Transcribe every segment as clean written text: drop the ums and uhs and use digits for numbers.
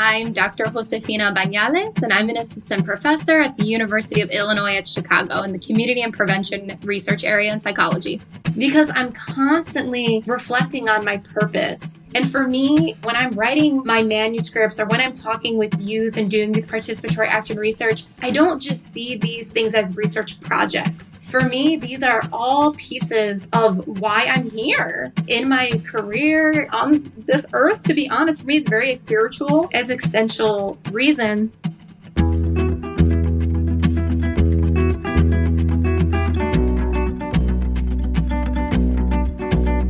I'm Dr. Josefina Bañales, and I'm an assistant professor at the University of Illinois at Chicago in the Community and Prevention Research area in psychology. Because I'm constantly reflecting on my purpose. And for me, when I'm writing my manuscripts or when I'm talking with youth and doing youth participatory action research, I don't just see these things as research projects. For me, these are all pieces of why I'm here in my career on this earth. To be honest, for me, it's very spiritual, existential reason.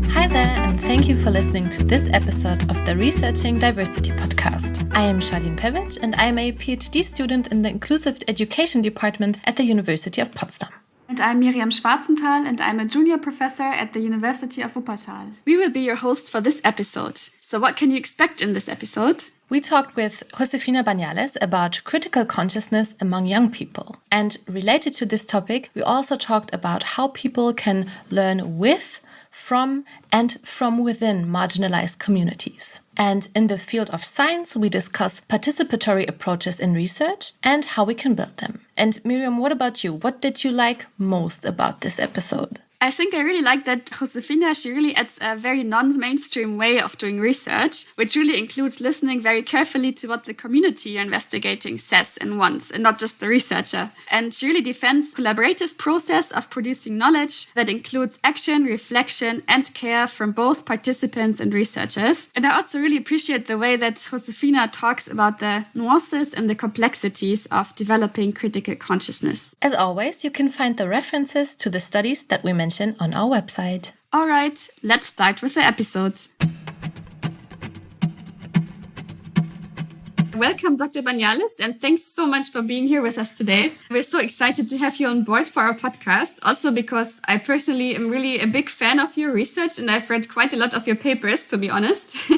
Hi there, and thank you for listening to this episode of the Researching Diversity podcast. I am Charlene Pevic, and I am a PhD student in the Inclusive Education Department at the University of Potsdam. And I'm Miriam Schwarzenthal, and I'm a junior professor at the University of Wuppertal. We will be your host for this episode. So what can you expect in this episode? We talked with Josefina Bañales about critical consciousness among young people. And related to this topic, we also talked about how people can learn with, from, and from within marginalized communities. And in the field of science, we discuss participatory approaches in research and how we can build them. And Miriam, what about you? What did you like most about this episode? I think I really like that Josefina, she really adds a very non-mainstream way of doing research, which really includes listening very carefully to what the community you're investigating says and wants, and not just the researcher. And she really defends the collaborative process of producing knowledge that includes action, reflection, and care from both participants and researchers. And I also really appreciate the way that Josefina talks about the nuances and the complexities of developing critical consciousness. As always, you can find the references to the studies that we mentioned on our website. All right, let's start with the episode. Welcome, Dr. Bañales, and thanks so much for being here with us today. We're so excited to have you on board for our podcast, also because I personally am really a big fan of your research, and I've read quite a lot of your papers, to be honest.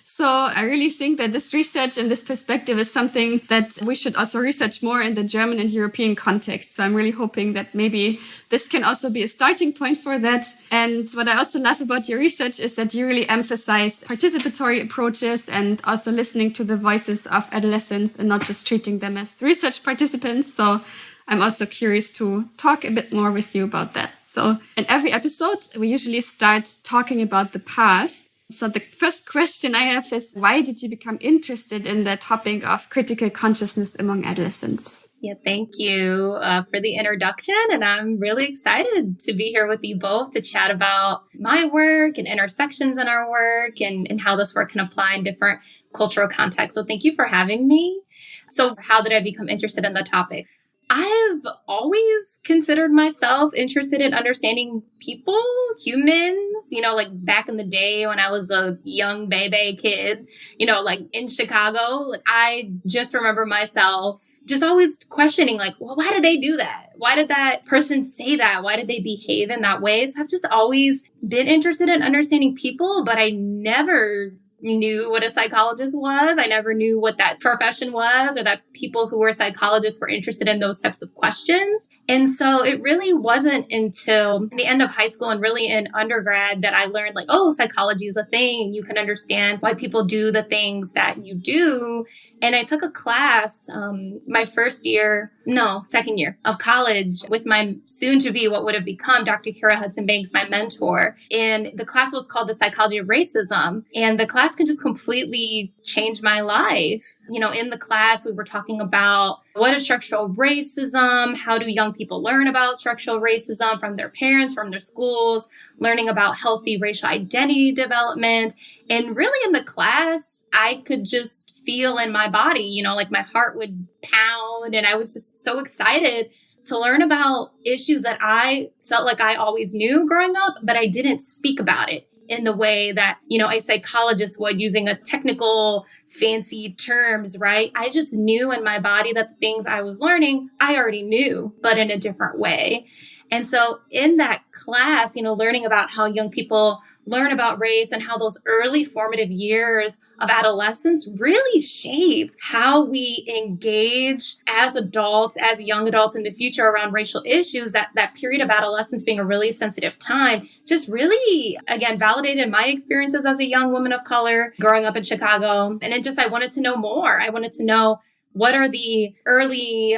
So I really think that this research and this perspective is something that we should also research more in the German and European context. So I'm really hoping that maybe this can also be a starting point for that. And what I also love about your research is that you really emphasize participatory approaches and also listening to the voices of adolescents and not just treating them as research participants. So I'm also curious to talk a bit more with you about that. So in every episode, we usually start talking about the past. So the first question I have is, why did you become interested in the topic of critical consciousness among adolescents? Yeah, thank you for the introduction. And I'm really excited to be here with you both to chat about my work and intersections in our work and how this work can apply in different cultural contexts. So thank you for having me. So how did I become interested in the topic? I've always considered myself interested in understanding people, humans, like back in the day when I was a young baby kid, like in Chicago, like I just remember myself just always questioning, like, well, why did they do that? Why did that person say that? Why did they behave in that way? So I've just always been interested in understanding people, but I never knew what a psychologist was. I never knew what that profession was or that people who were psychologists were interested in those types of questions. And so it really wasn't until the end of high school and really in undergrad that I learned like, oh, psychology is a thing. You can understand why people do the things that you do. And I took a class my second year of college with my soon-to-be what would have become Dr. Kira Hudson-Banks, my mentor. And the class was called The Psychology of Racism. And the class could just completely change my life. In the class, we were talking about what is structural racism? How do young people learn about structural racism from their parents, from their schools, learning about healthy racial identity development. And really in the class, I could just feel in my body, like my heart would pound. And I was just so excited to learn about issues that I felt like I always knew growing up, but I didn't speak about it in the way that, a psychologist would, using a technical, fancy terms, right? I just knew in my body that the things I was learning, I already knew, but in a different way. And so in that class, learning about how young people learn about race and how those early formative years of adolescence really shape how we engage as adults, as young adults in the future around racial issues. That period of adolescence being a really sensitive time just really, again, validated my experiences as a young woman of color growing up in Chicago. And I wanted to know more. I wanted to know, what are the early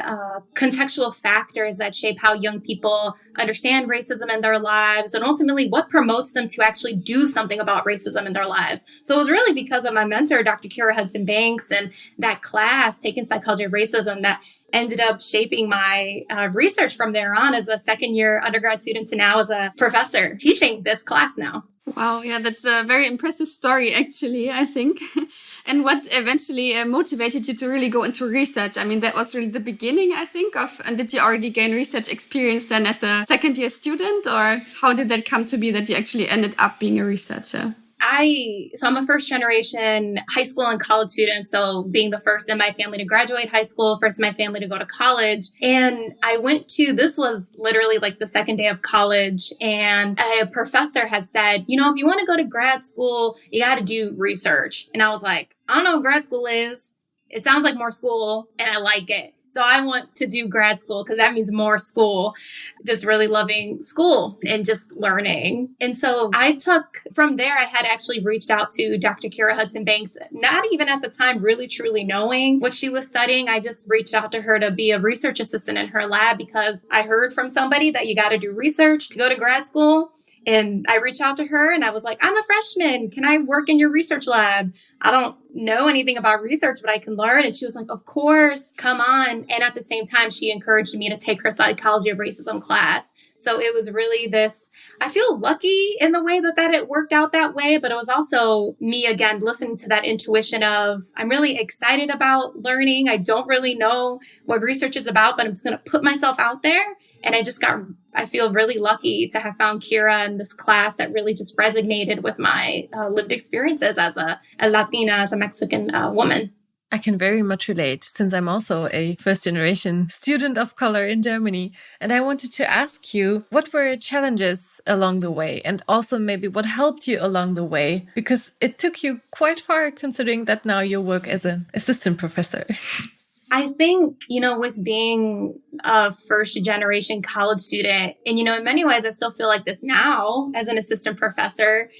contextual factors that shape how young people understand racism in their lives? And ultimately, what promotes them to actually do something about racism in their lives? So it was really because of my mentor, Dr. Kira Hudson Banks, and that class, Taking Psychology of Racism, that ended up shaping my research from there on as a second-year undergrad student to now as a professor teaching this class now. Wow, yeah, that's a very impressive story, actually, I think. And what eventually motivated you to really go into research? I mean, that was really the beginning, I think, and did you already gain research experience then as a second-year student? Or how did that come to be that you actually ended up being a researcher? I'm a first generation high school and college student. So being the first in my family to graduate high school, first in my family to go to college. And this was literally like the second day of college. And a professor had said, if you want to go to grad school, you got to do research. And I was like, I don't know what grad school is. It sounds like more school and I like it. So I want to do grad school because that means more school, just really loving school and just learning. And so from there, I had actually reached out to Dr. Kira Hudson Banks, not even at the time really truly knowing what she was studying. I just reached out to her to be a research assistant in her lab because I heard from somebody that you got to do research to go to grad school. And I reached out to her and I was like, I'm a freshman. Can I work in your research lab? I don't know anything about research, but I can learn. And she was like, of course, come on. And at the same time, she encouraged me to take her Psychology of Racism class. So it was really I feel lucky in the way that it worked out that way, but it was also me, again, listening to that intuition of, I'm really excited about learning. I don't really know what research is about, but I'm just going to put myself out there. And I feel really lucky to have found Kira in this class that really just resonated with my lived experiences as a Latina, as a Mexican woman. I can very much relate since I'm also a first generation student of color in Germany. And I wanted to ask you, what were challenges along the way? And also maybe what helped you along the way? Because it took you quite far considering that now you work as an assistant professor. I think, with being a first generation college student, and, in many ways, I still feel like this now as an assistant professor,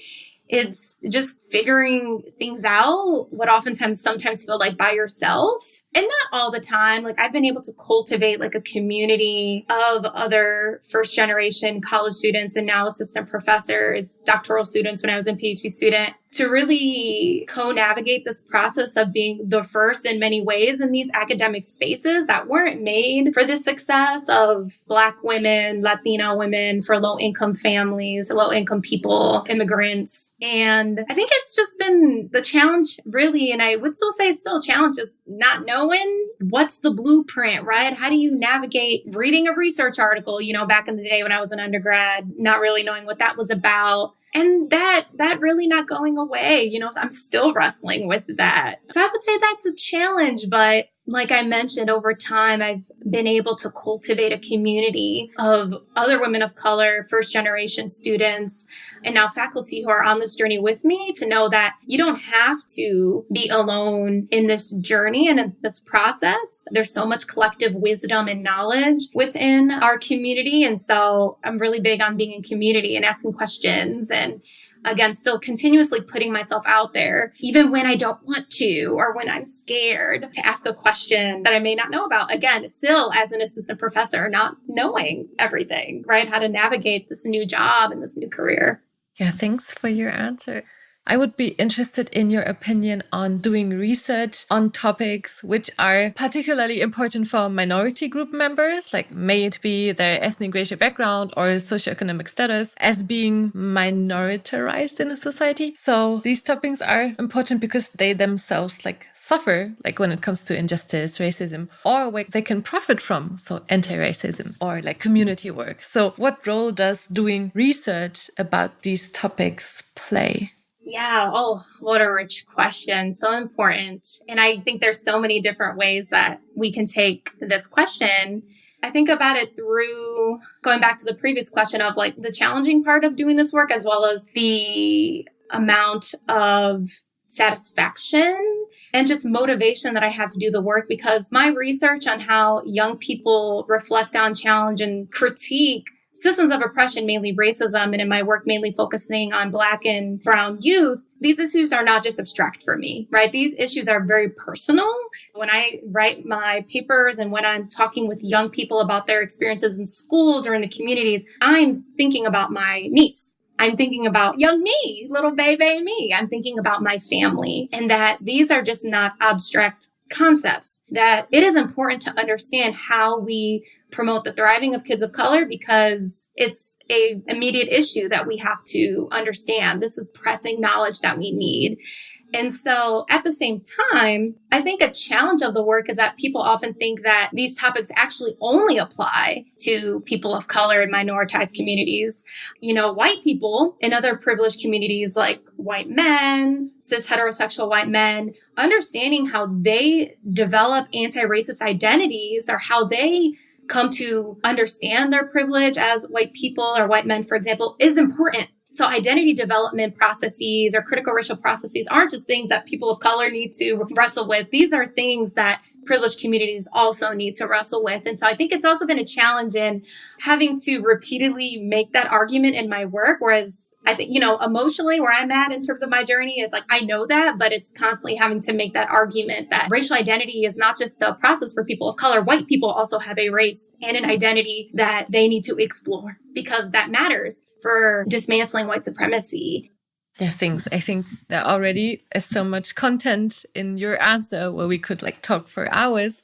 it's just figuring things out, what sometimes feel like by yourself. And not all the time. Like I've been able to cultivate like a community of other first generation college students and now assistant professors, doctoral students when I was a PhD student, to really co-navigate this process of being the first in many ways in these academic spaces that weren't made for the success of Black women, Latina women, for low-income families, low-income people, immigrants. And I think it's just been the challenge, really, and I would still say still a challenge, is not knowing what's the blueprint, right? How do you navigate reading a research article, back in the day when I was an undergrad, not really knowing what that was about. And that really not going away. I'm still wrestling with that. So I would say that's a challenge. But like I mentioned, over time, I've been able to cultivate a community of other women of color, first generation students, and now faculty who are on this journey with me, to know that you don't have to be alone in this journey and in this process. There's so much collective wisdom and knowledge within our community. And so I'm really big on being in community and asking questions, and again, still continuously putting myself out there, even when I don't want to, or when I'm scared to ask a question that I may not know about. Again, still as an assistant professor, not knowing everything, right? How to navigate this new job and this new career. Yeah, thanks for your answer. I would be interested in your opinion on doing research on topics which are particularly important for minority group members, like may it be their ethnic racial background or socioeconomic status, as being minoritarized in a society. So these topics are important because they themselves suffer, when it comes to injustice, racism, or what they can profit from. So anti-racism or community work. So what role does doing research about these topics play? Yeah. Oh, what a rich question. So important. And I think there's so many different ways that we can take this question. I think about it through going back to the previous question of like the challenging part of doing this work, as well as the amount of satisfaction and just motivation that I have to do the work, because my research on how young people reflect on, challenge, and critique systems of oppression, mainly racism, and in my work, mainly focusing on Black and Brown youth, these issues are not just abstract for me, right? These issues are very personal. When I write my papers and when I'm talking with young people about their experiences in schools or in the communities, I'm thinking about my niece. I'm thinking about young me, little baby me. I'm thinking about my family, and that these are just not abstract concepts, that it is important to understand how we promote the thriving of kids of color, because it's a immediate issue that we have to understand. This is pressing knowledge that we need. And so at the same time, I think a challenge of the work is that people often think that these topics actually only apply to people of color and minoritized communities. You know, white people in other privileged communities like white men, cis heterosexual white men, understanding how they develop anti-racist identities or how they come to understand their privilege as white people or white men, for example, is important. So identity development processes or critical racial processes aren't just things that people of color need to wrestle with. These are things that privileged communities also need to wrestle with. And so I think it's also been a challenge in having to repeatedly make that argument in my work, whereas I think, you know, emotionally where I'm at in terms of my journey is like, I know that, but it's constantly having to make that argument that racial identity is not just a process for people of color. White people also have a race and an identity that they need to explore, because that matters for dismantling white supremacy. Yeah, thanks. I think there already is so much content in your answer where we could like talk for hours.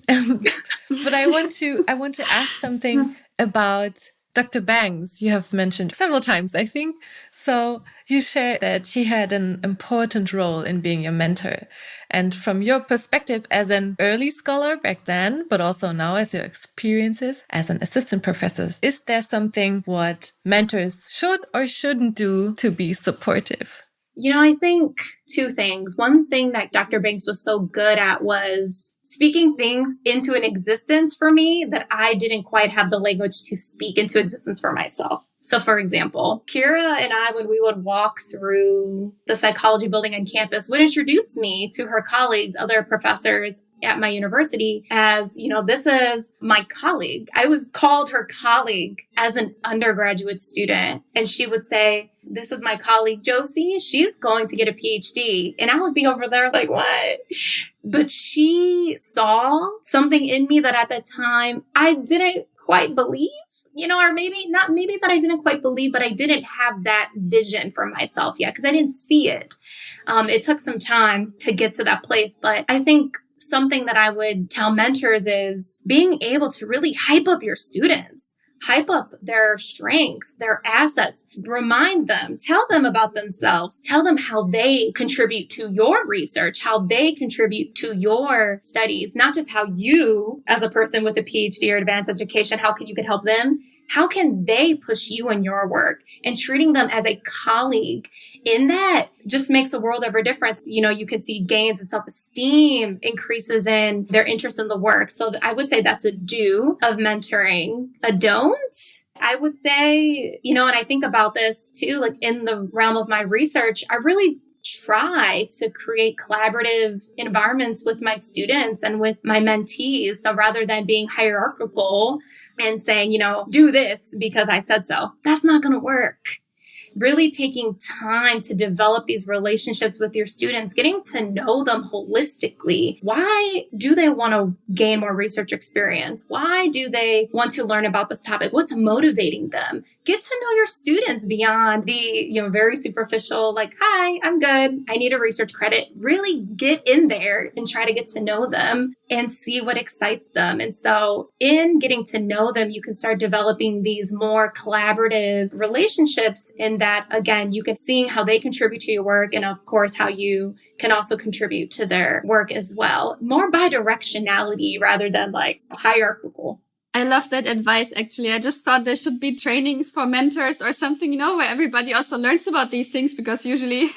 But I want to ask something about Dr. Banks. You have mentioned several times, I think. So you shared that she had an important role in being your mentor. And from your perspective as an early scholar back then, but also now as your experiences as an assistant professor, is there something what mentors should or shouldn't do to be supportive? You know, I think two things. One thing that Dr. Banks was so good at was speaking things into an existence for me that I didn't quite have the language to speak into existence for myself. So for example, Kira and I, when we would walk through the psychology building on campus, would introduce me to her colleagues, other professors at my university as, you know, this is my colleague. I was called her colleague as an undergraduate student. And she would say, this is my colleague, Josie. She's going to get a PhD. And I would be over there like, what? But she saw something in me that at the time I didn't quite believe. You know, or maybe that I didn't quite believe, but I didn't have that vision for myself yet because I didn't see it. It took some time to get to that place. But I think something that I would tell mentors is being able to really hype up your students, hype up their strengths, their assets, remind them, tell them about themselves, tell them how they contribute to your research, how they contribute to your studies, not just how you, as a person with a PhD or advanced education, how you can help them. How can they push you in your work? And treating them as a colleague in that just makes a world of a difference. You know, you can see gains in self-esteem, increases in their interest in the work. So I would say that's a do of mentoring. A don't, I would say, you know, and I think about this too, like in the realm of my research, I really try to create collaborative environments with my students and with my mentees. So rather than being hierarchical and saying, you know, do this because I said so, that's not going to work. Really taking time to develop these relationships with your students, getting to know them holistically. Why do they want to gain more research experience? Why do they want to learn about this topic? What's motivating them? Get to know your students beyond the, you know, very superficial, like, hi, I'm good. I need a research credit. Really get in there and try to get to know them and see what excites them. And so in getting to know them, you can start developing these more collaborative relationships in that, again, you can see how they contribute to your work and of course, how you can also contribute to their work as well. More bidirectionality rather than like hierarchical. I love that advice, actually. I just thought there should be trainings for mentors or something, where everybody also learns about these things, because usually,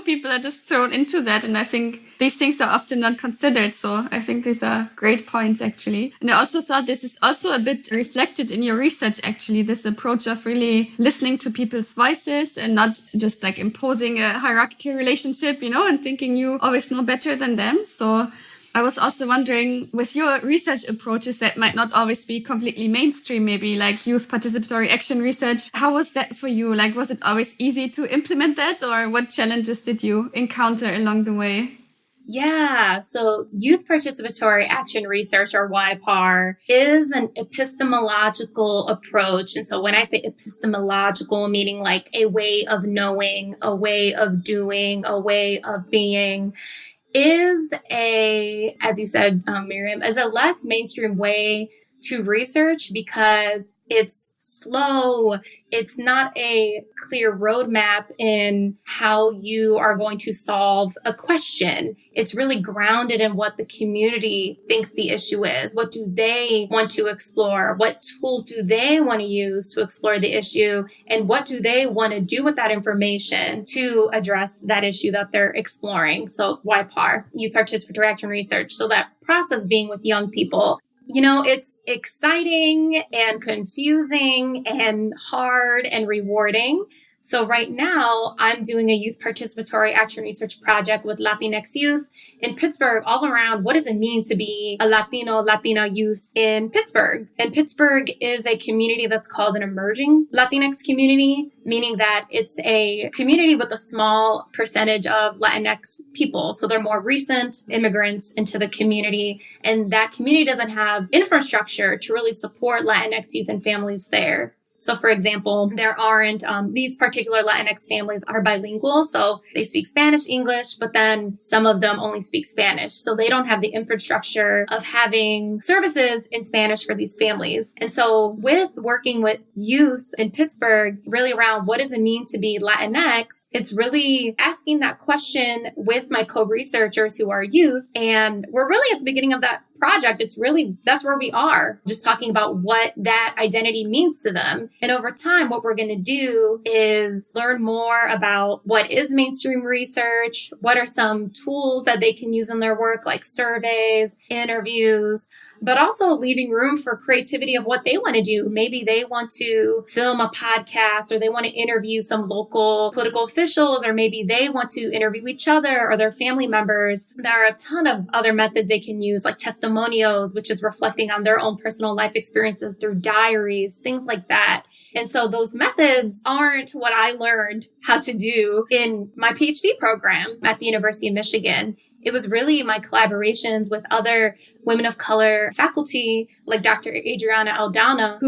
people are just thrown into that. And I think these things are often not considered. So I think these are great points, actually. And I also thought this is also a bit reflected in your research, actually, this approach of really listening to people's voices and not just like imposing a hierarchical relationship, and thinking you always know better than them. So I was also wondering, with your research approaches that might not always be completely mainstream, maybe like youth participatory action research, how was that for you? Like, was it always easy to implement that, or what challenges did you encounter along the way? Yeah, so youth participatory action research, or YPAR, is an epistemological approach. And so when I say epistemological, meaning like a way of knowing, a way of doing, a way of being, is as you said, Miriam, is a less mainstream way to research because it's slow. It's not a clear roadmap in how you are going to solve a question. It's really grounded in what the community thinks the issue is. What do they want to explore? What tools do they want to use to explore the issue? And what do they want to do with that information to address that issue that they're exploring? So YPAR, Youth Participatory Action Research. So that process being with young people. It's exciting and confusing and hard and rewarding. So right now, I'm doing a youth participatory action research project with Latinx youth in Pittsburgh, all around what does it mean to be a Latina youth in Pittsburgh. And Pittsburgh is a community that's called an emerging Latinx community, meaning that it's a community with a small percentage of Latinx people. So they're more recent immigrants into the community. And that community doesn't have infrastructure to really support Latinx youth and families there. So, for example, there aren't, these particular Latinx families are bilingual. So they speak Spanish, English, but then some of them only speak Spanish. So they don't have the infrastructure of having services in Spanish for these families. And so with working with youth in Pittsburgh, really around what does it mean to be Latinx, it's really asking that question with my co-researchers who are youth. And we're really at the beginning of that project. That's where we are, just talking about what that identity means to them. And over time, what we're going to do is learn more about what is mainstream research, what are some tools that they can use in their work, like surveys, interviews, but also leaving room for creativity of what they want to do. Maybe they want to film a podcast, or they want to interview some local political officials, or maybe they want to interview each other or their family members. There are a ton of other methods they can use, like testimonials, which is reflecting on their own personal life experiences through diaries, things like that. And so those methods aren't what I learned how to do in my PhD program at the University of Michigan. It was really my collaborations with other women of color faculty, like Dr. Adriana Aldana,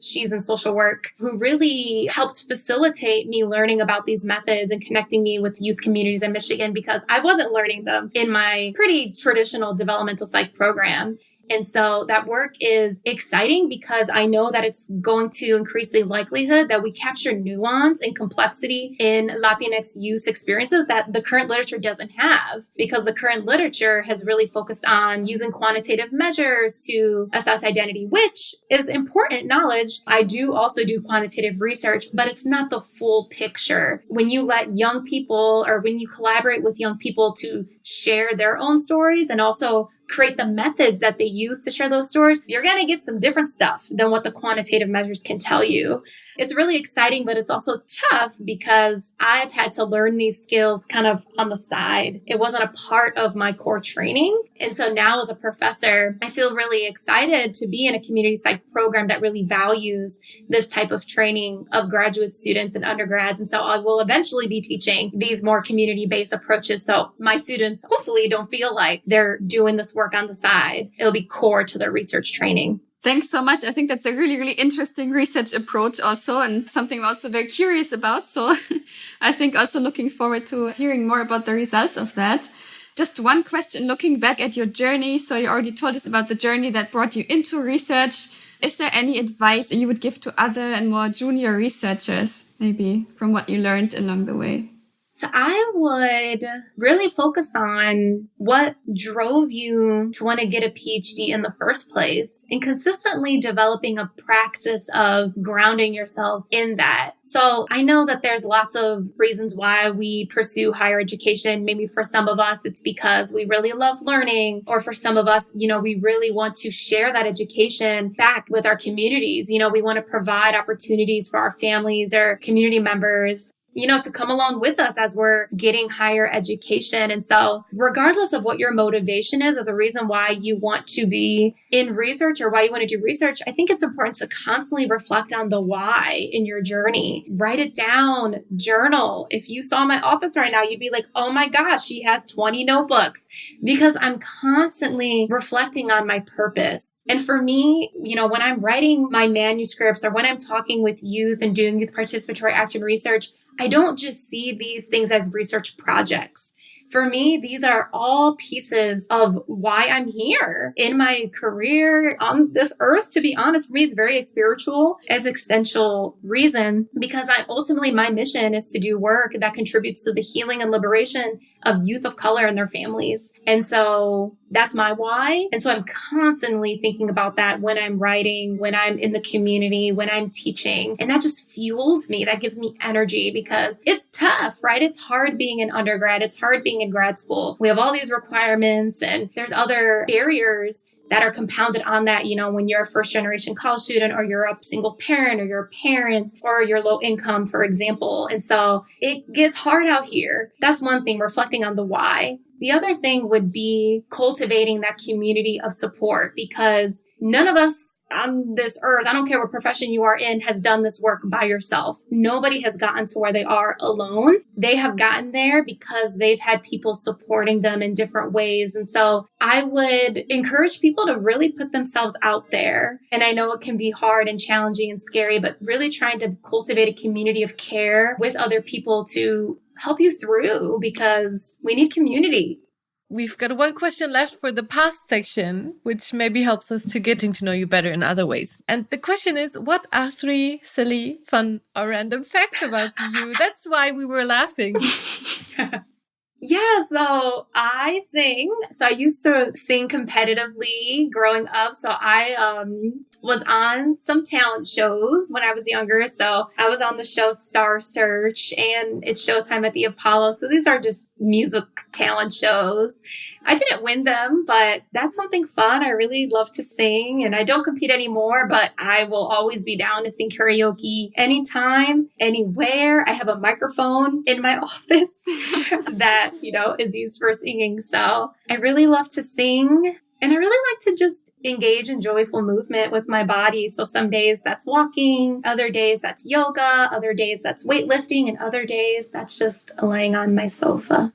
she's in social work, who really helped facilitate me learning about these methods and connecting me with youth communities in Michigan, because I wasn't learning them in my pretty traditional developmental psych program. And so that work is exciting because I know that it's going to increase the likelihood that we capture nuance and complexity in Latinx youth experiences that the current literature doesn't have, because the current literature has really focused on using quantitative measures to assess identity, which is important knowledge. I do also do quantitative research, but it's not the full picture. When you let young people, or when you collaborate with young people to share their own stories and also create the methods that they use to share those stories, you're going to get some different stuff than what the quantitative measures can tell you. It's really exciting, but it's also tough because I've had to learn these skills kind of on the side. It wasn't a part of my core training. And so now as a professor, I feel really excited to be in a community psych program that really values this type of training of graduate students and undergrads. And so I will eventually be teaching these more community-based approaches. So my students hopefully don't feel like they're doing this work on the side. It'll be core to their research training. Thanks so much. I think that's a really, really interesting research approach also, and something I'm also very curious about. So I think also looking forward to hearing more about the results of that. Just one question, looking back at your journey. So you already told us about the journey that brought you into research. Is there any advice you would give to other and more junior researchers, maybe from what you learned along the way? So I would really focus on what drove you to want to get a PhD in the first place and consistently developing a praxis of grounding yourself in that. So I know that there's lots of reasons why we pursue higher education. Maybe for some of us, it's because we really love learning, or for some of us, we really want to share that education back with our communities. We want to provide opportunities for our families or community members, to come along with us as we're getting higher education. And so regardless of what your motivation is or the reason why you want to be in research or why you want to do research, I think it's important to constantly reflect on the why in your journey. Write it down, journal. If you saw my office right now, you'd be like, oh my gosh, she has 20 notebooks, because I'm constantly reflecting on my purpose. And for me, when I'm writing my manuscripts or when I'm talking with youth and doing youth participatory action research, I don't just see these things as research projects. For me, these are all pieces of why I'm here in my career on this earth. To be honest, for me, it's very spiritual, existential reason, because my mission is to do work that contributes to the healing and liberation of youth of color and their families. And so that's my why. And so I'm constantly thinking about that when I'm writing, when I'm in the community, when I'm teaching. And that just fuels me. That gives me energy, because it's tough, right? It's hard being an undergrad. It's hard being in grad school. We have all these requirements, and there's other barriers that are compounded on that, when you're a first generation college student, or you're a single parent, or you're a parent, or you're low income, for example. And so it gets hard out here. That's one thing, reflecting on the why. The other thing would be cultivating that community of support, because none of us on this earth, I don't care what profession you are in, has done this work by yourself. Nobody has gotten to where they are alone. They have gotten there because they've had people supporting them in different ways. And so I would encourage people to really put themselves out there. And I know it can be hard and challenging and scary, but really trying to cultivate a community of care with other people to help you through, because we need community. We've got one question left for the past section, which maybe helps us to getting to know you better in other ways. And the question is, what are 3 silly, fun, or random facts about you? That's why we were laughing. Yeah, so I sing. So I used to sing competitively growing up. So I was on some talent shows when I was younger. So I was on the show Star Search, and it's Showtime at the Apollo. So these are just music talent shows. I didn't win them, but that's something fun. I really love to sing, and I don't compete anymore, but I will always be down to sing karaoke anytime, anywhere. I have a microphone in my office that, is used for singing. So I really love to sing, and I really like to just engage in joyful movement with my body. So some days that's walking, other days that's yoga, other days that's weightlifting, and other days that's just laying on my sofa.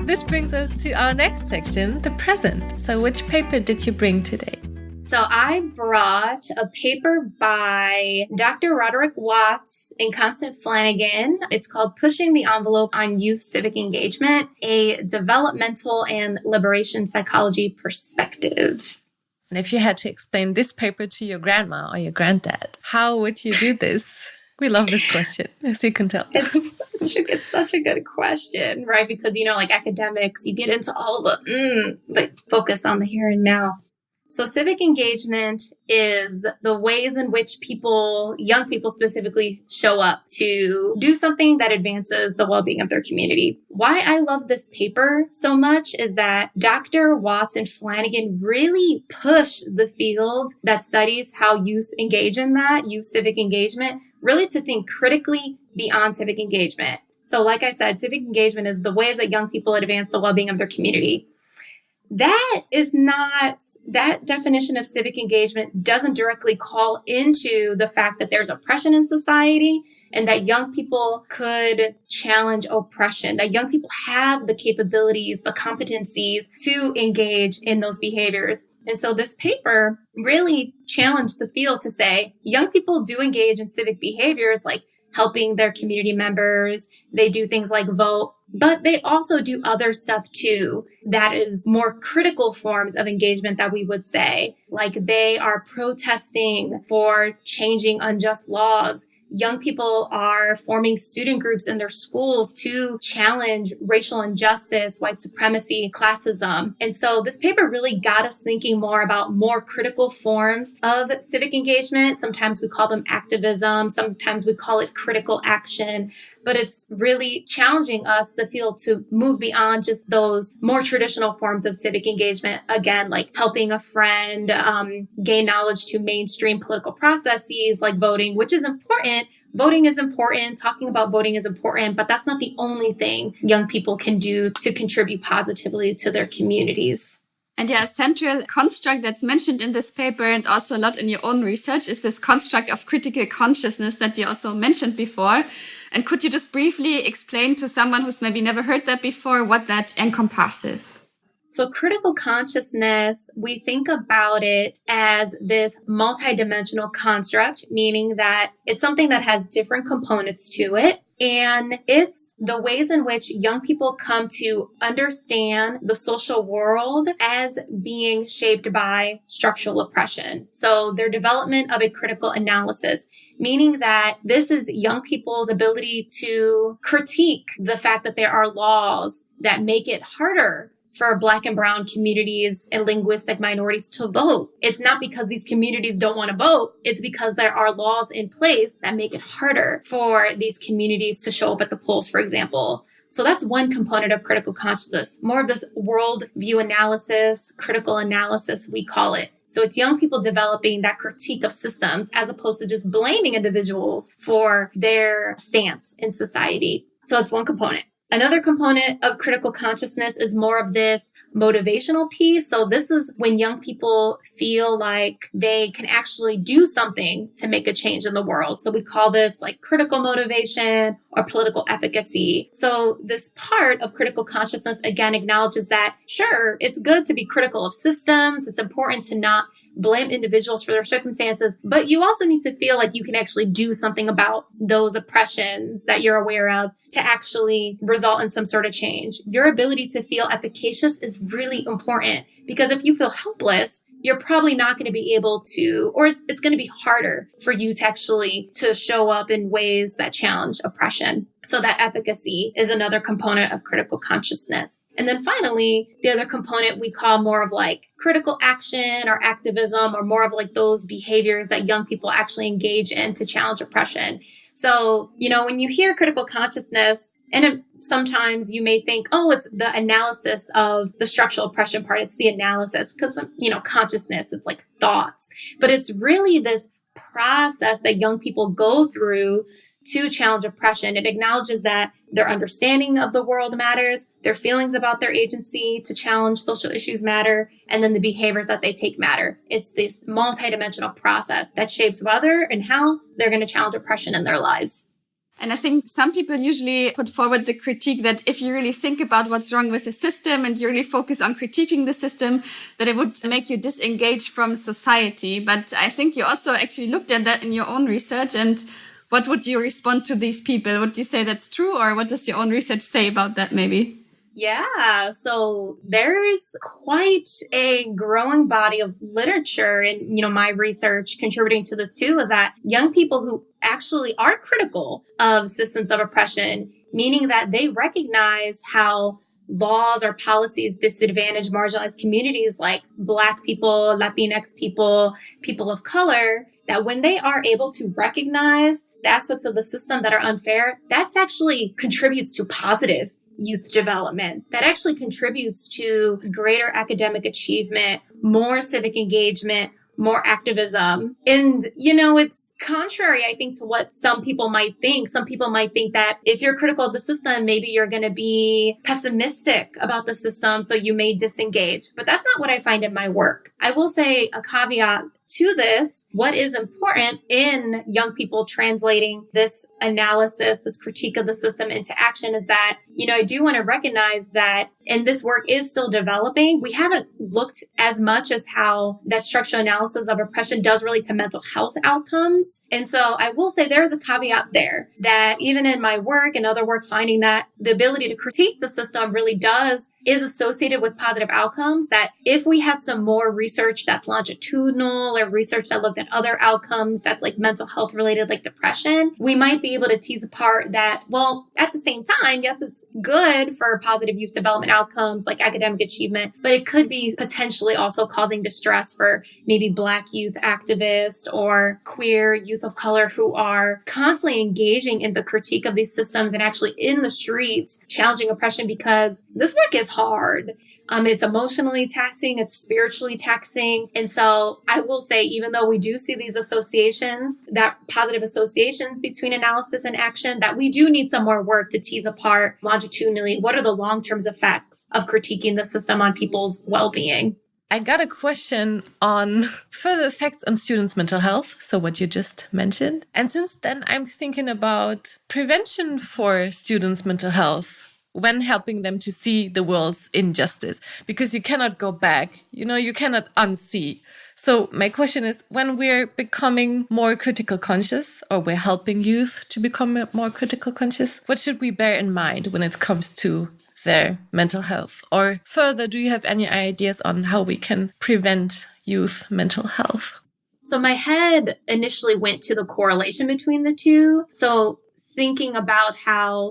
This brings us to our next section, the present. So which paper did you bring today? So I brought a paper by Dr. Roderick Watts and Constance Flanagan. It's called Pushing the Envelope on Youth Civic Engagement, a Developmental and Liberation Psychology Perspective. And if you had to explain this paper to your grandma or your granddad, how would you do this? We love this question, as you can tell. It's such a good question, right? Because, like academics, you get into all the, but focus on the here and now. So civic engagement is the ways in which young people specifically, show up to do something that advances the well-being of their community. Why I love this paper so much is that Dr. Watts and Flanagan really push the field that studies how youth engage in that, youth civic engagement, really to think critically beyond civic engagement. So like I said, civic engagement is the ways that young people advance the well-being of their community. That definition of civic engagement doesn't directly call into the fact that there's oppression in society and that young people could challenge oppression, that young people have the capabilities, the competencies to engage in those behaviors. And so this paper really challenged the field to say, young people do engage in civic behaviors like helping their community members. They do things like vote But they also do other stuff too that is more critical forms of engagement that we would say, like they are protesting for changing unjust laws. Young people are forming student groups in their schools to challenge racial injustice, white supremacy, classism. And so this paper really got us thinking more about more critical forms of civic engagement. Sometimes we call them activism. Sometimes we call it critical action. But it's really challenging us, the field, to move beyond just those more traditional forms of civic engagement. Again, like helping a friend gain knowledge to mainstream political processes like voting, which is important. Voting is important. Talking about voting is important, but that's not the only thing young people can do to contribute positively to their communities. And a central construct that's mentioned in this paper and also a lot in your own research is this construct of critical consciousness that you also mentioned before. And could you just briefly explain to someone who's maybe never heard that before what that encompasses? So critical consciousness, we think about it as this multidimensional construct, meaning that it's something that has different components to it. And it's the ways in which young people come to understand the social world as being shaped by structural oppression. So their development of a critical analysis, meaning that this is young people's ability to critique the fact that there are laws that make it harder for Black and Brown communities and linguistic minorities to vote. It's not because these communities don't want to vote. It's because there are laws in place that make it harder for these communities to show up at the polls, for example. So that's one component of critical consciousness, more of this world view analysis, critical analysis, we call it. So it's young people developing that critique of systems as opposed to just blaming individuals for their stance in society. So it's one component. Another component of critical consciousness is more of this motivational piece. So this is when young people feel like they can actually do something to make a change in the world. So we call this like critical motivation or political efficacy. So this part of critical consciousness, again, acknowledges that, sure, it's good to be critical of systems. It's important to not blame individuals for their circumstances, but you also need to feel like you can actually do something about those oppressions that you're aware of to actually result in some sort of change. Your ability to feel efficacious is really important because if you feel helpless, you're probably not going to be able to, or it's going to be harder for you to actually to show up in ways that challenge oppression. So that efficacy is another component of critical consciousness. And then finally, the other component we call more of like critical action or activism, or more of like those behaviors that young people actually engage in to challenge oppression. So, when you hear critical consciousness, and sometimes you may think, oh, it's the analysis of the structural oppression part. It's the analysis because, consciousness, it's like thoughts. But it's really this process that young people go through to challenge oppression. It acknowledges that their understanding of the world matters, their feelings about their agency to challenge social issues matter, and then the behaviors that they take matter. It's this multidimensional process that shapes whether and how they're going to challenge oppression in their lives. And I think some people usually put forward the critique that if you really think about what's wrong with the system and you really focus on critiquing the system, that it would make you disengage from society. But I think you also actually looked at that in your own research. And what would you respond to these people? Would you say that's true? Or what does your own research say about that maybe? Yeah, so there's quite a growing body of literature and, my research contributing to this too, is that young people who actually are critical of systems of oppression, meaning that they recognize how laws or policies disadvantage marginalized communities like Black people, Latinx people, people of color, that when they are able to recognize the aspects of the system that are unfair, that's actually contributes to positive youth development. That actually contributes to greater academic achievement, more civic engagement, more activism. And, it's contrary, I think, to what some people might think. Some people might think that if you're critical of the system, maybe you're going to be pessimistic about the system, so you may disengage. But that's not what I find in my work. I will say a caveat to this, what is important in young people translating this analysis, this critique of the system into action is that, I do want to recognize that, and this work is still developing, we haven't looked as much as how that structural analysis of oppression does relate to mental health outcomes. And so I will say there is a caveat there that even in my work and other work, finding that the ability to critique the system really is associated with positive outcomes, that if we had some more research that's longitudinal or research that looked at other outcomes that's like mental health related, like depression, we might be able to tease apart that, well, at the same time, yes, it's good for positive youth development outcomes like academic achievement, but it could be potentially also causing distress for maybe Black youth activists or queer youth of color who are constantly engaging in the critique of these systems and actually in the streets challenging oppression, because this work is hard. It's emotionally taxing, it's spiritually taxing. And so I will say, even though we do see these associations, that positive associations between analysis and action, that we do need some more work to tease apart longitudinally what are the long-term effects of critiquing the system on people's well-being. I got a question on further effects on students' mental health, so what you just mentioned. And since then, I'm thinking about prevention for students' mental health when helping them to see the world's injustice, because you cannot go back, you cannot unsee. So my question is, when we're becoming more critical conscious, or we're helping youth to become more critical conscious, what should we bear in mind when it comes to their mental health? Or further, do you have any ideas on how we can prevent youth mental health? So my head initially went to the correlation between the two. So thinking about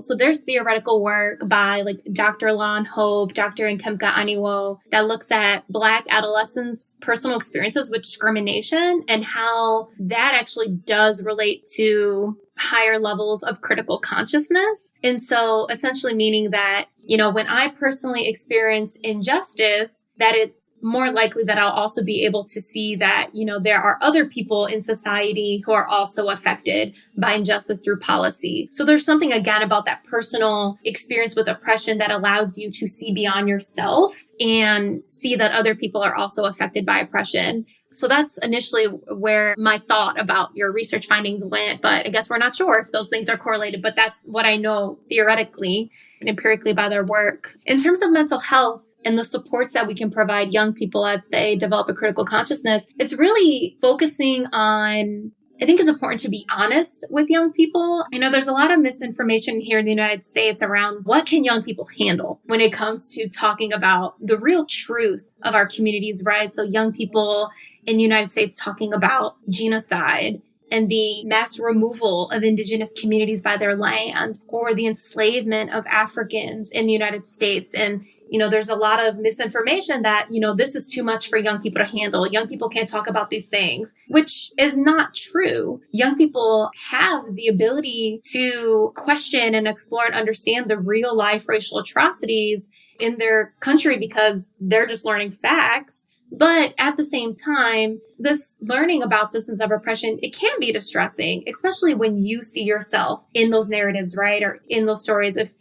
so there's theoretical work by like Dr. Lon Hope, Dr. Nkemka Aniwo that looks at Black adolescents' personal experiences with discrimination and how that actually does relate to higher levels of critical consciousness. And so essentially meaning that, when I personally experience injustice, that it's more likely that I'll also be able to see that, there are other people in society who are also affected by injustice through policy. So there's something again about that personal experience with oppression that allows you to see beyond yourself and see that other people are also affected by oppression. So that's initially where my thought about your research findings went, but I guess we're not sure if those things are correlated, but that's what I know theoretically and empirically by their work. In terms of mental health and the supports that we can provide young people as they develop a critical consciousness, it's really focusing on, I think it's important to be honest with young people. There's a lot of misinformation here in the United States around what can young people handle when it comes to talking about the real truth of our communities, right? So young people in the United States talking about genocide and the mass removal of indigenous communities by their land, or the enslavement of Africans in the United States. And there's a lot of misinformation that, this is too much for young people to handle. Young people can't talk about these things, which is not true. Young people have the ability to question and explore and understand the real life racial atrocities in their country because they're just learning facts. But at the same time, this learning about systems of oppression, it can be distressing, especially when you see yourself in those narratives, right? Or in those stories. If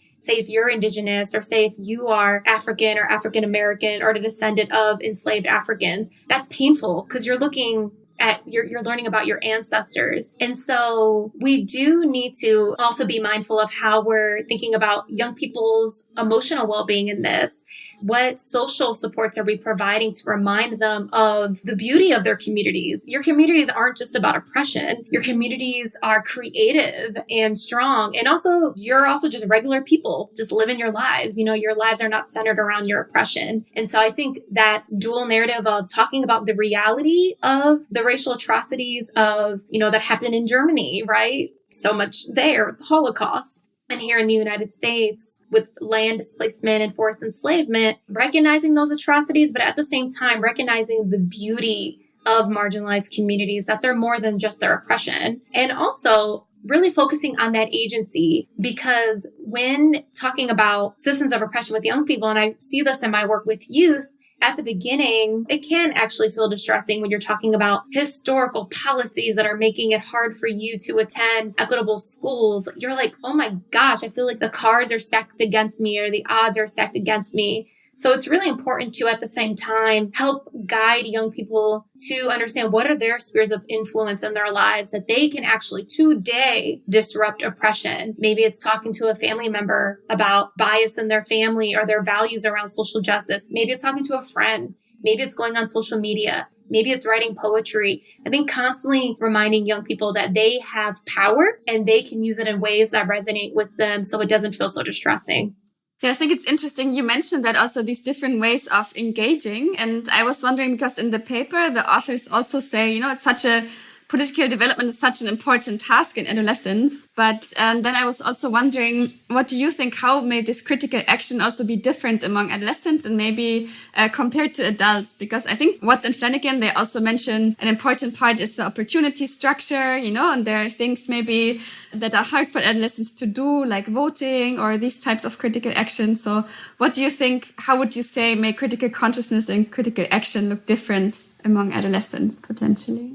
you're Indigenous, or say if you are African or African American or the descendant of enslaved Africans, that's painful because you're looking at, you're learning about your ancestors. And so we do need to also be mindful of how we're thinking about young people's emotional well-being in this. What social supports are we providing to remind them of the beauty of their communities? Your communities aren't just about oppression. Your communities are creative and strong. And also, you're also just regular people, just living your lives. Your lives are not centered around your oppression. And so I think that dual narrative of talking about the reality of the racial atrocities of, that happened in Germany, right? So much there, the Holocaust. And here in the United States, with land displacement and forced enslavement, recognizing those atrocities, but at the same time, recognizing the beauty of marginalized communities, that they're more than just their oppression. And also really focusing on that agency, because when talking about systems of oppression with young people, and I see this in my work with youth, at the beginning, it can actually feel distressing when you're talking about historical policies that are making it hard for you to attend equitable schools. You're like, oh my gosh, I feel like the cards are stacked against me, or the odds are stacked against me. So it's really important to, at the same time, help guide young people to understand what are their spheres of influence in their lives that they can actually today disrupt oppression. Maybe it's talking to a family member about bias in their family or their values around social justice. Maybe it's talking to a friend. Maybe it's going on social media. Maybe it's writing poetry. I think constantly reminding young people that they have power and they can use it in ways that resonate with them so it doesn't feel so distressing. Yeah, I think it's interesting. You mentioned that also these different ways of engaging. And I was wondering, because in the paper, the authors also say, it's such a political development is such an important task in adolescence. But then I was also wondering, what do you think? How may this critical action also be different among adolescents and maybe compared to adults? Because I think Watts and Flanagan, they also mention an important part is the opportunity structure, and there are things maybe that are hard for adolescents to do, like voting or these types of critical action. So what do you think? How would you say may critical consciousness and critical action look different among adolescents potentially?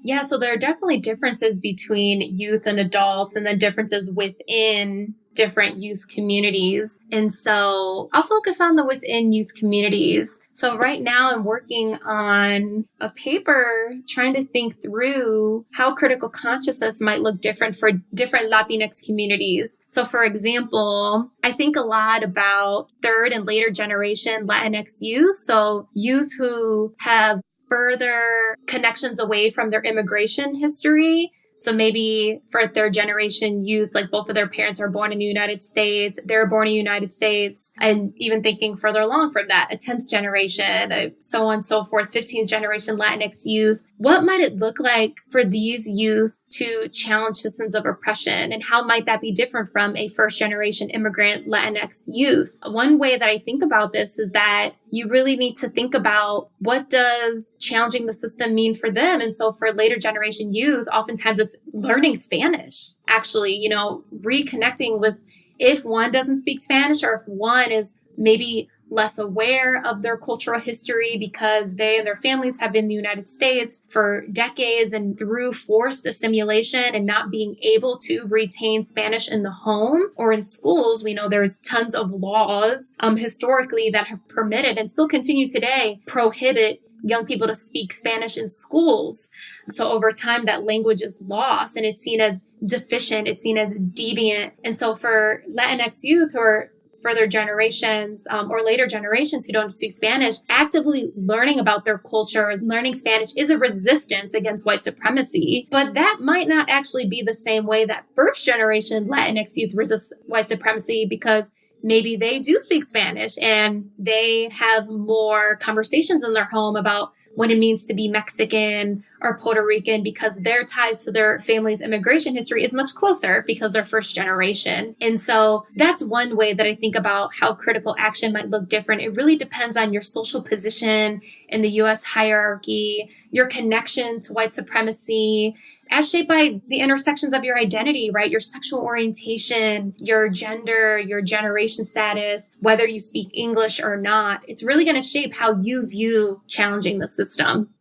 Yeah, so there are definitely differences between youth and adults, and then differences within different youth communities. And so I'll focus on the within youth communities. So right now I'm working on a paper trying to think through how critical consciousness might look different for different Latinx communities. So for example, I think a lot about third and later generation Latinx youth. So youth who have further connections away from their immigration history. So maybe for third generation youth, like both of their parents are born in the United States, they're born in the United States, and even thinking further along from that, a 10th generation, so on and so forth, 15th generation Latinx youth. What might it look like for these youth to challenge systems of oppression? And how might that be different from a first generation immigrant Latinx youth? One way that I think about this is that you really need to think about what does challenging the system mean for them? And so for later generation youth, oftentimes it's learning Spanish, actually, reconnecting with if one doesn't speak Spanish or if one is maybe less aware of their cultural history because they and their families have been in the United States for decades and through forced assimilation and not being able to retain Spanish in the home or in schools. We know there's tons of laws historically that have permitted and still continue today prohibit young people to speak Spanish in schools. So over time, that language is lost and it's seen as deficient. It's seen as deviant. And so for Latinx youth who are further generations or later generations who don't speak Spanish, actively learning about their culture, learning Spanish is a resistance against white supremacy. But that might not actually be the same way that first generation Latinx youth resist white supremacy because maybe they do speak Spanish and they have more conversations in their home about what it means to be Mexican or Puerto Rican because their ties to their family's immigration history is much closer because they're first generation. And so that's one way that I think about how critical action might look different. It really depends on your social position in the U.S. hierarchy, your connection to white supremacy, as shaped by the intersections of your identity, right? Your sexual orientation, your gender, your generation status, whether you speak English or not. It's really going to shape how you view challenging the system.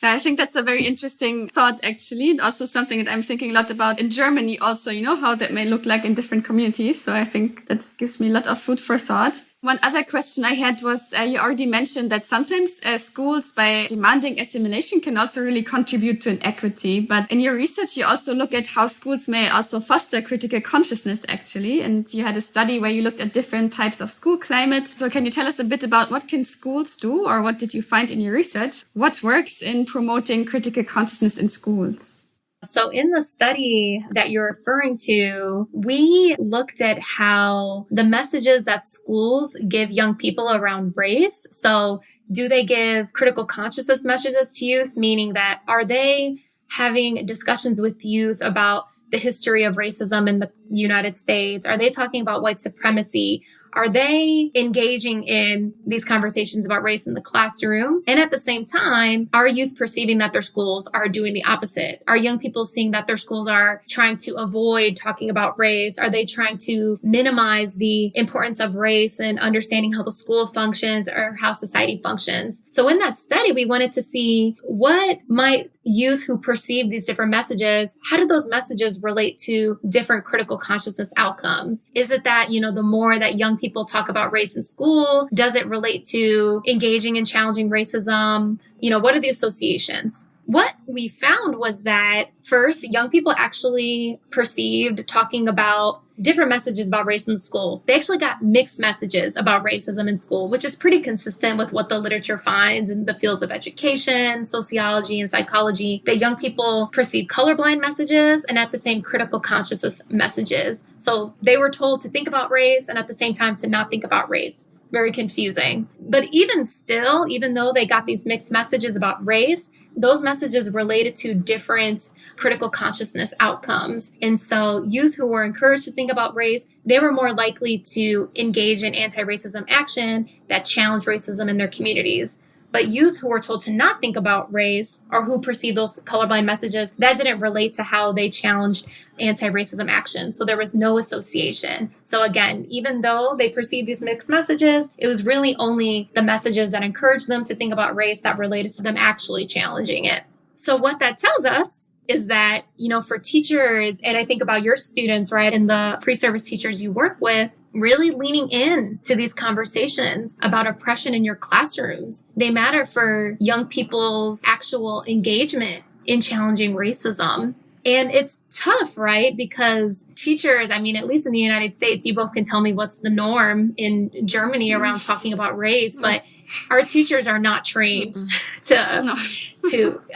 Yeah, I think that's a very interesting thought, actually, and also something that I'm thinking a lot about in Germany also, how that may look like in different communities. So I think that gives me a lot of food for thought. One other question I had was, you already mentioned that sometimes schools, by demanding assimilation, can also really contribute to inequity. But in your research, you also look at how schools may also foster critical consciousness, actually. And you had a study where you looked at different types of school climate. So can you tell us a bit about what can schools do, or what did you find in your research? What works in promoting critical consciousness in schools? So in the study that you're referring to, we looked at how the messages that schools give young people around race. So do they give critical consciousness messages to youth? Meaning that are they having discussions with youth about the history of racism in the United States? Are they talking about white supremacy? Are they engaging in these conversations about race in the classroom? And at the same time, are youth perceiving that their schools are doing the opposite? Are young people seeing that their schools are trying to avoid talking about race? Are they trying to minimize the importance of race and understanding how the school functions or how society functions? So in that study, we wanted to see what might youth who perceive these different messages, how do those messages relate to different critical consciousness outcomes? Is it that, the more that young people talk about race in school? Does it relate to engaging in challenging racism? What are the associations? What we found was that first, young people actually perceived talking about different messages about race in school. They actually got mixed messages about racism in school, which is pretty consistent with what the literature finds in the fields of education, sociology, and psychology, that young people perceive colorblind messages and at the same critical consciousness messages. So they were told to think about race and at the same time to not think about race. Very confusing. But even still, even though they got these mixed messages about race, those messages related to different critical consciousness outcomes. And so youth who were encouraged to think about race, they were more likely to engage in anti-racism action that challenged racism in their communities. But youth who were told to not think about race or who perceived those colorblind messages, that didn't relate to how they challenged anti-racism action. So there was no association. So again, even though they perceived these mixed messages, it was really only the messages that encouraged them to think about race that related to them actually challenging it. So what that tells us is that, for teachers, and I think about your students, right, and the pre-service teachers you work with, really leaning in to these conversations about oppression in your classrooms. They matter for young people's actual engagement in challenging racism. And it's tough, right? Because teachers, at least in the United States, you both can tell me what's the norm in Germany around talking about race, but our teachers are not trained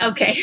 okay.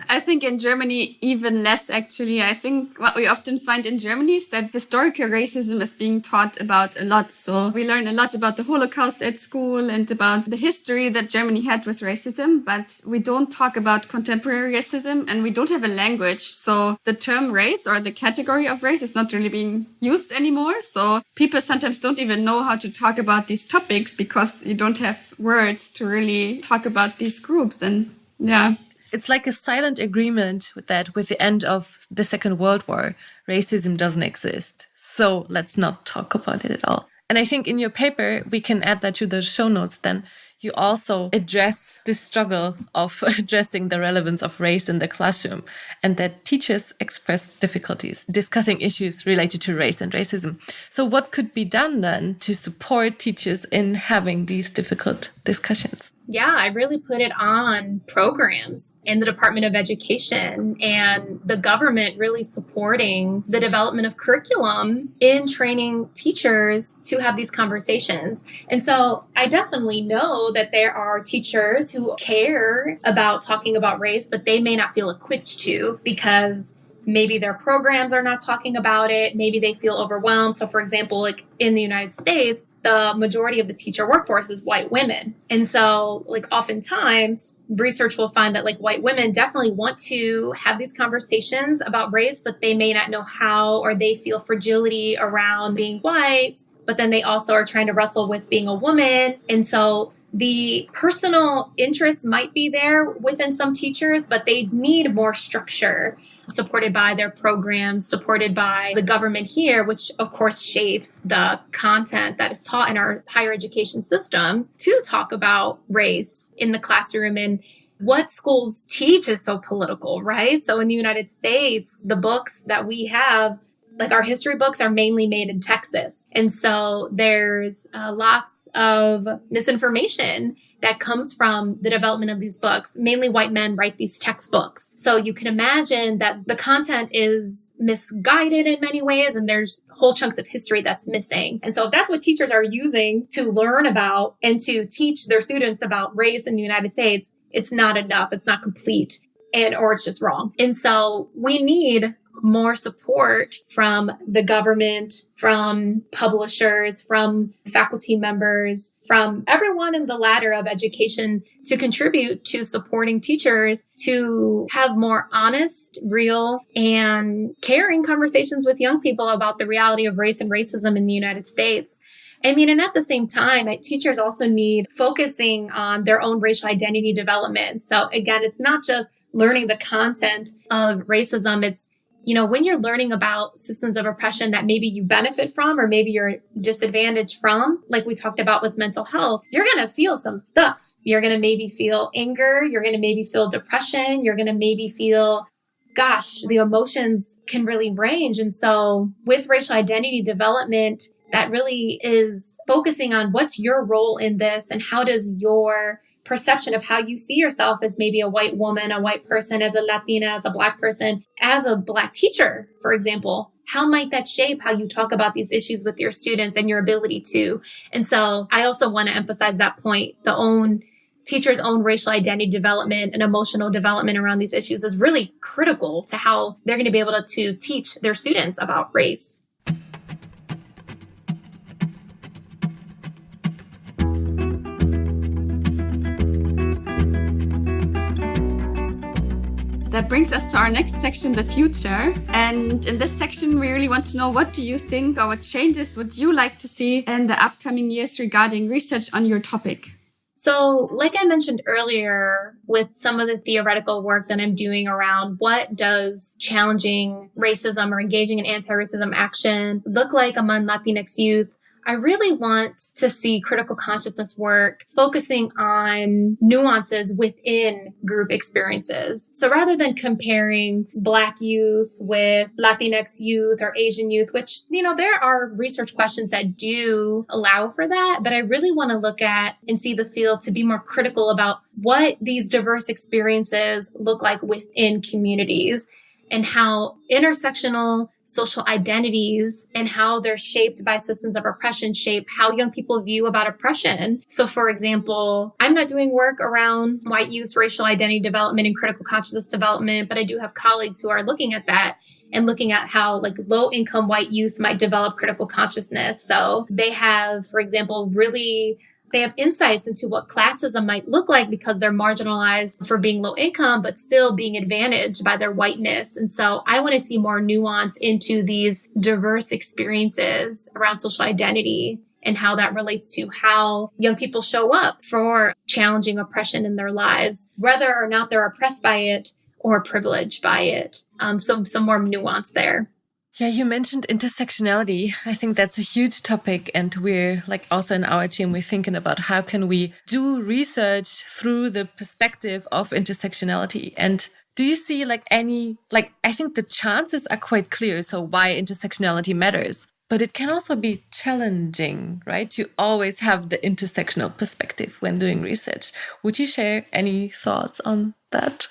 I think in Germany, even less, actually. I think what we often find in Germany is that historical racism is being taught about a lot. So we learn a lot about the Holocaust at school and about the history that Germany had with racism, but we don't talk about contemporary racism and we don't have a language. So the term race or the category of race is not really being used anymore. So people sometimes don't even know how to talk about these topics because you don't have words to really talk about these groups. And yeah. It's like a silent agreement that with the end of the Second World War, racism doesn't exist. So let's not talk about it at all. And I think in your paper, we can add that to the show notes then. You also address this struggle of addressing the relevance of race in the classroom and that teachers express difficulties discussing issues related to race and racism. So what could be done then to support teachers in having these difficult discussions? Yeah, I really put it on programs in the Department of Education and the government really supporting the development of curriculum in training teachers to have these conversations. And so I definitely know that there are teachers who care about talking about race, but they may not feel equipped to because maybe their programs are not talking about it. Maybe they feel overwhelmed. So for example, like in the United States, the majority of the teacher workforce is white women. And so oftentimes research will find that white women definitely want to have these conversations about race, but they may not know how, or they feel fragility around being white, but then they also are trying to wrestle with being a woman. And so the personal interest might be there within some teachers, but they need more structure supported by their programs, supported by the government here, which of course shapes the content that is taught in our higher education systems to talk about race in the classroom. And what schools teach is so political, right? So in the United States, the books that we have, our history books are mainly made in Texas. And so there's lots of misinformation that comes from the development of these books. Mainly white men write these textbooks. So you can imagine that the content is misguided in many ways, and there's whole chunks of history that's missing. And so if that's what teachers are using to learn about and to teach their students about race in the United States, it's not enough. It's not complete, or it's just wrong. And so we need more support from the government, from publishers, from faculty members, from everyone in the ladder of education to contribute to supporting teachers to have more honest, real, and caring conversations with young people about the reality of race and racism in the United States. And at the same time, teachers also need focusing on their own racial identity development. So again, it's not just learning the content of racism. It's when you're learning about systems of oppression that maybe you benefit from or maybe you're disadvantaged from, like we talked about with mental health, you're going to feel some stuff. You're going to maybe feel anger. You're going to maybe feel depression. You're going to maybe feel, the emotions can really range. And so with racial identity development, that really is focusing on what's your role in this and how does your perception of how you see yourself as maybe a white woman, a white person, as a Latina, as a Black person, as a Black teacher, for example, how might that shape how you talk about these issues with your students and your ability to? And so I also want to emphasize that point. Teachers' own racial identity development and emotional development around these issues is really critical to how they're going to be able to teach their students about race. That brings us to our next section, the future. And in this section, we really want to know, what do you think or what changes would you like to see in the upcoming years regarding research on your topic? So like I mentioned earlier, with some of the theoretical work that I'm doing around what does challenging racism or engaging in anti-racism action look like among Latinx youth, I really want to see critical consciousness work focusing on nuances within group experiences. So rather than comparing Black youth with Latinx youth or Asian youth, which, there are research questions that do allow for that, but I really want to look at and see the field to be more critical about what these diverse experiences look like within communities, and how intersectional social identities and how they're shaped by systems of oppression shape how young people view about oppression. So for example, I'm not doing work around white youth racial identity development and critical consciousness development, but I do have colleagues who are looking at that and looking at how low-income white youth might develop critical consciousness. So they have, for example, they have insights into what classism might look like because they're marginalized for being low income, but still being advantaged by their whiteness. And so I want to see more nuance into these diverse experiences around social identity and how that relates to how young people show up for challenging oppression in their lives, whether or not they're oppressed by it or privileged by it. Some more nuance there. Yeah, you mentioned intersectionality. I think that's a huge topic. And we're also in our team, we're thinking about how can we do research through the perspective of intersectionality. And do you see I think the chances are quite clear. So why intersectionality matters, but it can also be challenging, right? To always have the intersectional perspective when doing research. Would you share any thoughts on that?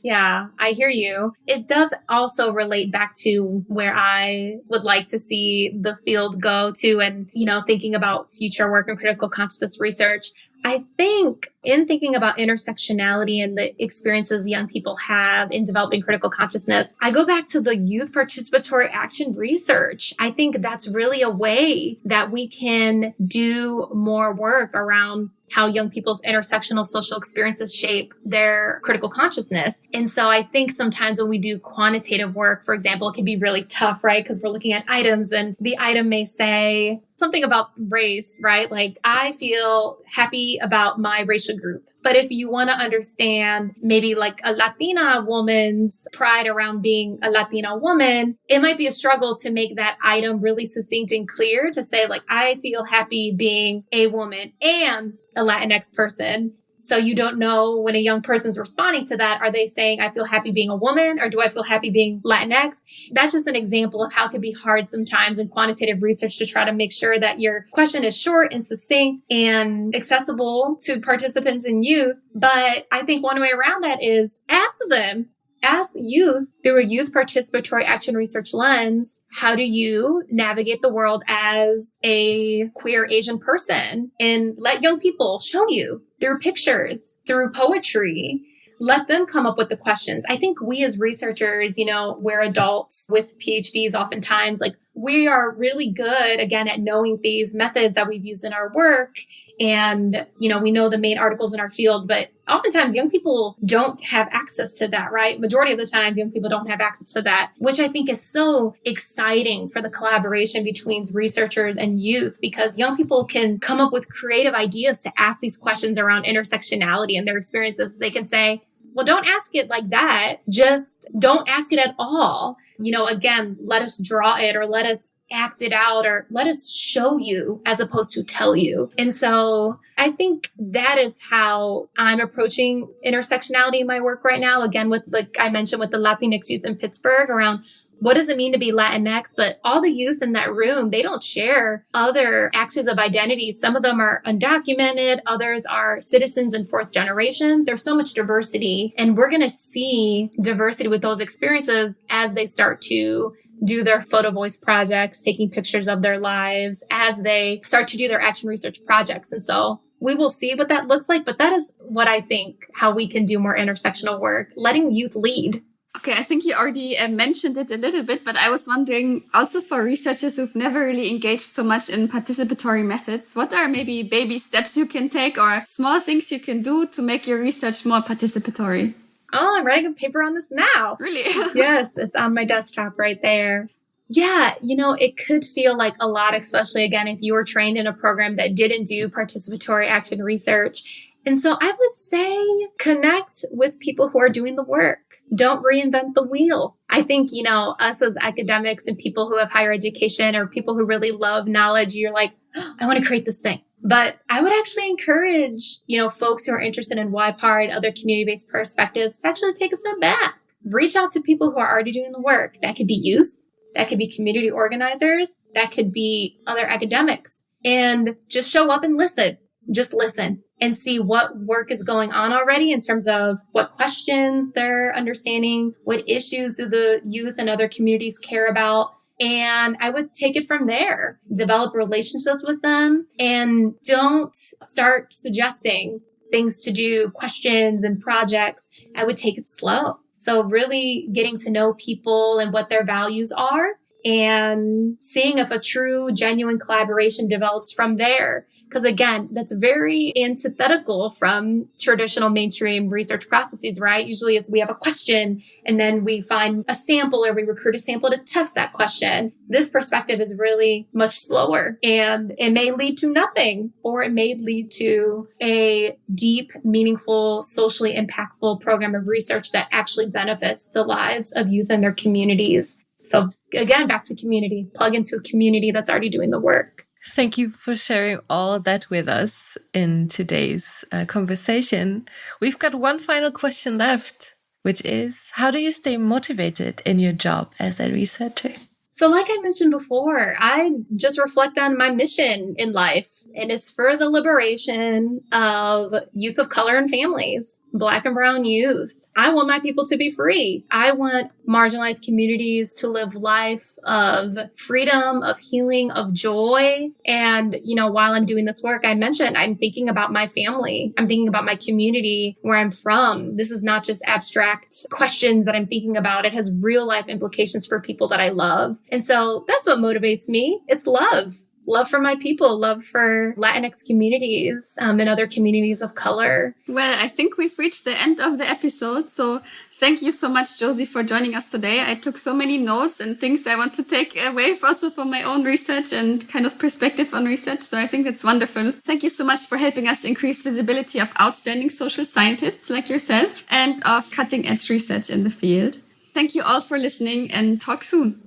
Yeah, I hear you. It does also relate back to where I would like to see the field go to and, thinking about future work and critical consciousness research. I think in thinking about intersectionality and the experiences young people have in developing critical consciousness, I go back to the youth participatory action research. I think that's really a way that we can do more work around how young people's intersectional social experiences shape their critical consciousness. And so I think sometimes when we do quantitative work, for example, it can be really tough, right? Because we're looking at items and the item may say something about race, right? I feel happy about my racial group. But if you want to understand maybe a Latina woman's pride around being a Latina woman, it might be a struggle to make that item really succinct and clear to say, I feel happy being a woman and a Latinx person. So you don't know when a young person's responding to that, are they saying, I feel happy being a woman, or do I feel happy being Latinx? That's just an example of how it can be hard sometimes in quantitative research to try to make sure that your question is short and succinct and accessible to participants and youth. But I think one way around that is ask them. Ask youth through a youth participatory action research lens, how do you navigate the world as a queer Asian person? And let young people show you through pictures, through poetry. Let them come up with the questions. I think we as researchers, we're adults with PhDs oftentimes, we are really good, again, at knowing these methods that we've used in our work. And, we know the main articles in our field, but oftentimes young people don't have access to that, right? Majority of the times, young people don't have access to that, which I think is so exciting for the collaboration between researchers and youth, because young people can come up with creative ideas to ask these questions around intersectionality and their experiences. They can say, well, don't ask it like that. Just don't ask it at all. Again, let us draw it or let us act it out or let us show you as opposed to tell you. And so I think that is how I'm approaching intersectionality in my work right now. Again, with I mentioned with the Latinx youth in Pittsburgh around what does it mean to be Latinx? But all the youth in that room, they don't share other axes of identity. Some of them are undocumented. Others are citizens in fourth generation. There's so much diversity. And we're going to see diversity with those experiences as they start to do their photo voice projects, taking pictures of their lives, as they start to do their action research projects. And so we will see what that looks like. But that is what I think, how we can do more intersectional work, letting youth lead. Okay, I think you already mentioned it a little bit, but I was wondering also for researchers who've never really engaged so much in participatory methods, what are maybe baby steps you can take or small things you can do to make your research more participatory? Oh, I'm writing a paper on this now. Really? Yes, it's on my desktop right there. Yeah, it could feel like a lot, especially again, if you were trained in a program that didn't do participatory action research. And so I would say connect with people who are doing the work. Don't reinvent the wheel. I think, us as academics and people who have higher education or people who really love knowledge, you're like, I want to create this thing. But I would actually encourage, folks who are interested in YPAR, other community-based perspectives, to actually take a step back. Reach out to people who are already doing the work. That could be youth. That could be community organizers. That could be other academics. And just show up and listen. Just listen and see what work is going on already in terms of what questions they're understanding, what issues do the youth and other communities care about. And I would take it from there, develop relationships with them, and don't start suggesting things to do, questions and projects. I would take it slow. So really getting to know people and what their values are and seeing if a true, genuine collaboration develops from there. Because again, that's very antithetical from traditional mainstream research processes, right? Usually we have a question and then we find a sample or we recruit a sample to test that question. This perspective is really much slower and it may lead to nothing, or it may lead to a deep, meaningful, socially impactful program of research that actually benefits the lives of youth and their communities. So again, back to community, plug into a community that's already doing the work. Thank you for sharing all that with us in today's conversation. We've got one final question left, which is, how do you stay motivated in your job as a researcher? So like I mentioned before, I just reflect on my mission in life, and it's for the liberation of youth of color and families, Black and brown youth. I want my people to be free. I want marginalized communities to live life of freedom, of healing, of joy. And, while I'm doing this work, I mentioned I'm thinking about my family. I'm thinking about my community, where I'm from. This is not just abstract questions that I'm thinking about. It has real life implications for people that I love. And so that's what motivates me. It's love. Love for my people, love for Latinx communities and other communities of color. Well, I think we've reached the end of the episode. So thank you so much, Josie, for joining us today. I took so many notes and things I want to take away also from my own research and kind of perspective on research. So I think that's wonderful. Thank you so much for helping us increase visibility of outstanding social scientists like yourself and of cutting edge research in the field. Thank you all for listening and talk soon.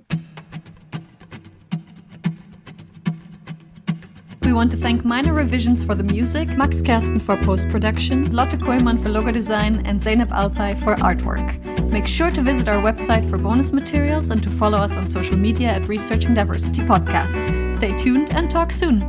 We want to thank Minor Revisions for the music, Max Kersten for post-production, Lotte Koyman for logo design, and Zainab Alpay for artwork. Make sure to visit our website for bonus materials and to follow us on social media at Researching Diversity Podcast. Stay tuned and talk soon.